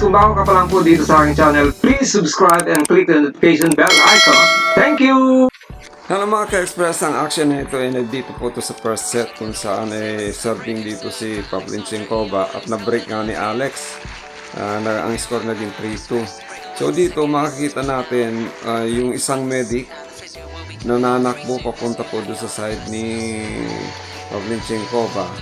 kung bago ka pa lang po dito sa aking channel, please subscribe and click the notification bell icon. Thank you! Hello mga ka-express, ang action nito ay nandito po to sa first set kung saan ay serving dito si Pavlin Chinkova at na-break nga ni Alex. Ang score naging 3-2. So dito makikita natin yung isang medic na nanakbo papunta po doon sa side ni Pavlin Chinkova.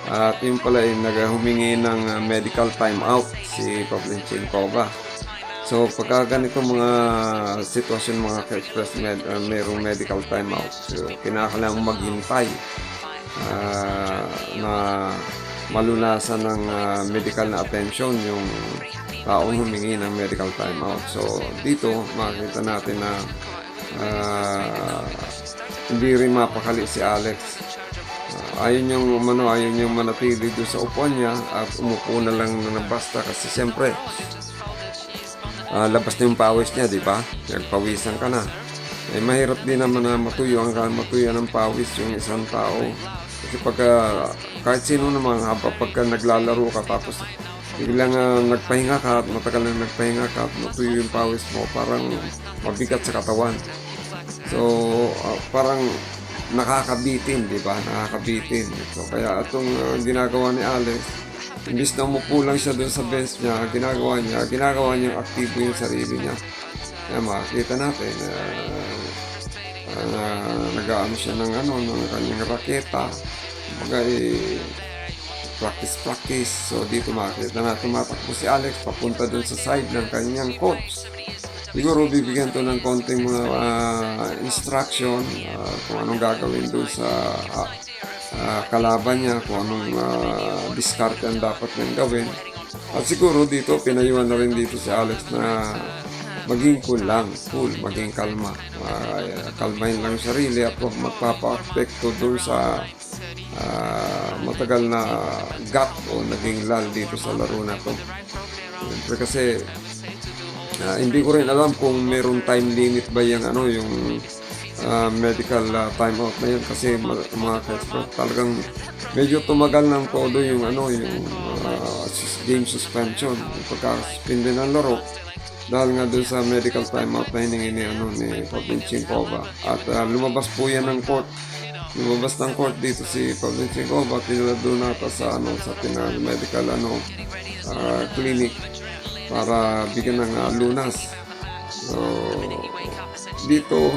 At yung pala ay naghumingi ng medical timeout si Pavlin Chinkova. So pagka ganito mga sitwasyon mga ka-express, mayroong medical timeout, so kinakailangan maghintay na malunasan ng medical na attention yung taong humingi ng medical timeout. So dito makikita natin na hindi rin mapakali si Alex. Ayaw niyang manatili doon sa upuan niya at umupo na lang na basta kasi siyempre labas na yung pawis niya, di ba? Nagpawisan ka na. Mahirap din naman na matuyo ng pawis yung isang tao. Kasi kahit sino naman, pagka naglalaro ka tapos biglang nagpahinga ka at matagal na nagpahinga ka at matuyo yung pawis mo, parang mabigat sa katawan. So, parang nakakabitin, di ba? Nakakabitin. So, kaya itong ginagawa ni Alex, imbis na umupo lang siya doon sa bench niya, ginagawa niyang aktibo yung sarili niya. Kaya makikita natin, nag-aano siya ng kanyang raketa. Practice. So, dito makikita na tumatakbo si Alex papunta doon sa side ng kanyang coach. Siguro bibigyan to ng konting mga instruction kung anong gagawin doon sa kalaban niya, kung anong diskarte ang dapat niyang gawin. At siguro dito pinayuhan na rin dito si Alex na maging cool, maging kalma. Kalmahin lang sarili at huwag magpapa-apekto doon sa matagal na gap o naging lull dito sa laro na to. Kasi hindi ko rin alam kung meron time limit ba yung medical timeout na yun, kasi mga ka-expert talagang medyo tumagal ng todo yung game suspension, pagka-suspende ng laro dahil nga doon sa medical timeout na hiningi ni Pavlin Chinkova. At lumabas po yan ng court. Lumabas ng court dito si Pavlin Chinkova, tinala doon nata sa medical clinic para bigyan ng lunas. So, dito,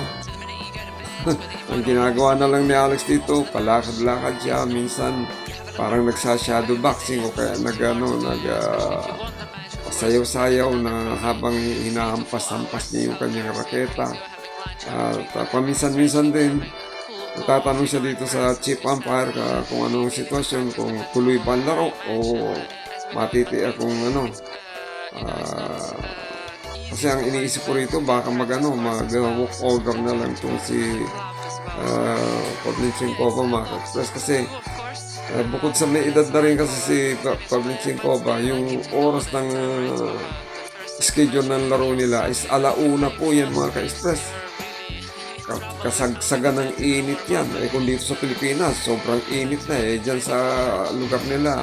ang ginagawa na lang ni Alex dito, palakad-lakad siya, minsan parang nagsa-shadow boxing o kaya sayaw-sayaw na habang hinahampas-hampas niya yung kanyang raketa. At paminsan-minsan din, natatanong siya dito sa chief umpire kung anong sitwasyon, kung tuloy ba ang laro o matitiya kung kasi ang iniisip ko rito baka mag-walk over na lang itong si Pavlin Chinkova ma-express, kasi bukod sa may edad na rin kasi si Pavlin Chinkova, yung oras ng schedule ng laro nila is 1:00 po yan mga ka-express. Kasagsagan ng init yan. Kung dito sa Pilipinas sobrang init na dyan sa lugar nila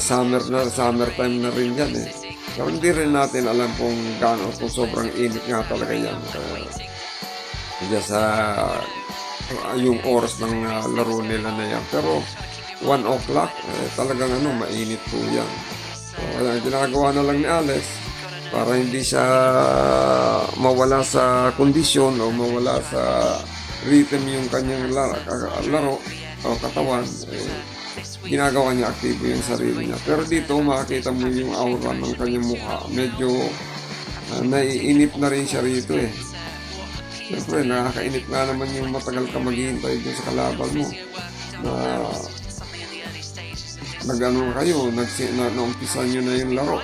summer time na rin yan So, hindi rin natin alam kung gaano, kung sobrang init nga talaga yan. Diyan sa yung oras ng laro nila na yan. Pero 1:00 talagang mainit po yan. So, kaya ginagawa na lang ni Alex para hindi siya mawala sa kondisyon o mawala sa rhythm yung kanyang laro o katawan. Ginagawa niya aktibo yung sarili niya. Pero dito makikita mo yung aura ng kanyang mukha. Medyo naiinip na rin siya rito Siyempre nakakainip na naman yung matagal ka maghihintay dun sa kalaban mo. Naumpisan nyo na yung laro.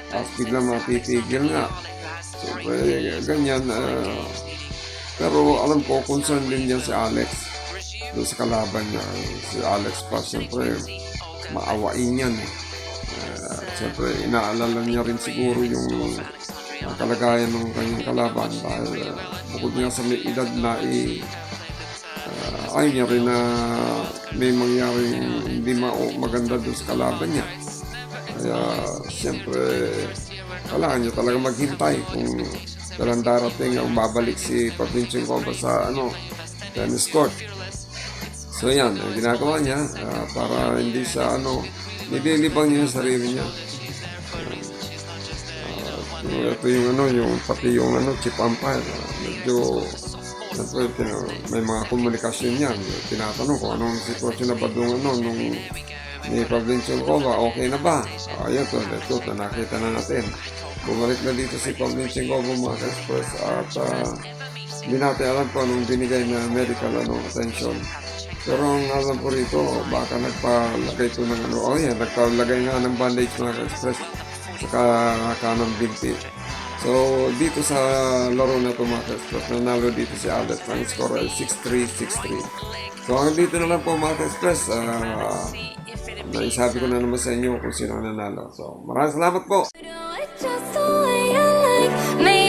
Tapos biglang matitigil nga. Siyempre ganyan. Pero alam ko, concern din yan si Alex doon sa kalaban niya. Si Alex pa, siyempre maawain yan siyempre inaalala niya rin siguro yung kalagayan ng kanyang kalaban dahil bukod nga sa may edad na ayaw niya rin na may mangyaring hindi maganda doon sa kalaban niya. Kaya siyempre kailangan nyo talaga maghintay kung kailan darating ang babalik si Pavlyuchenkova sa tennis court. So yan, ang ginagawa niya para hindi siya nililibang niya yung sarili niya. Ito yung pati yung chip umpire, medyo siyempre, may mga komunikasyon yan. Tinatanong ko anong sitwasyon na ba nung ni Pavlyuchenkova, okay na ba? Ayan to, nakita na natin. Bumalik na dito si Pavlyuchenkova mga ka-express at hindi natin alam po anong binigay na medical attention. Pero ang alam ko rito, baka nagpalagay ito ng nagpalagay nga ng bandage mga ka-express sa kanang binti. So, dito sa laro na ito mga ka-express, nanalo dito si Albert. Ang score ay 6-3, 6-3. So, hanggang dito na lang po mga ka-express. Naisabi ko na naman sa inyo kung sino ang nanalo. So, maraming salamat po! Do it just the way I like.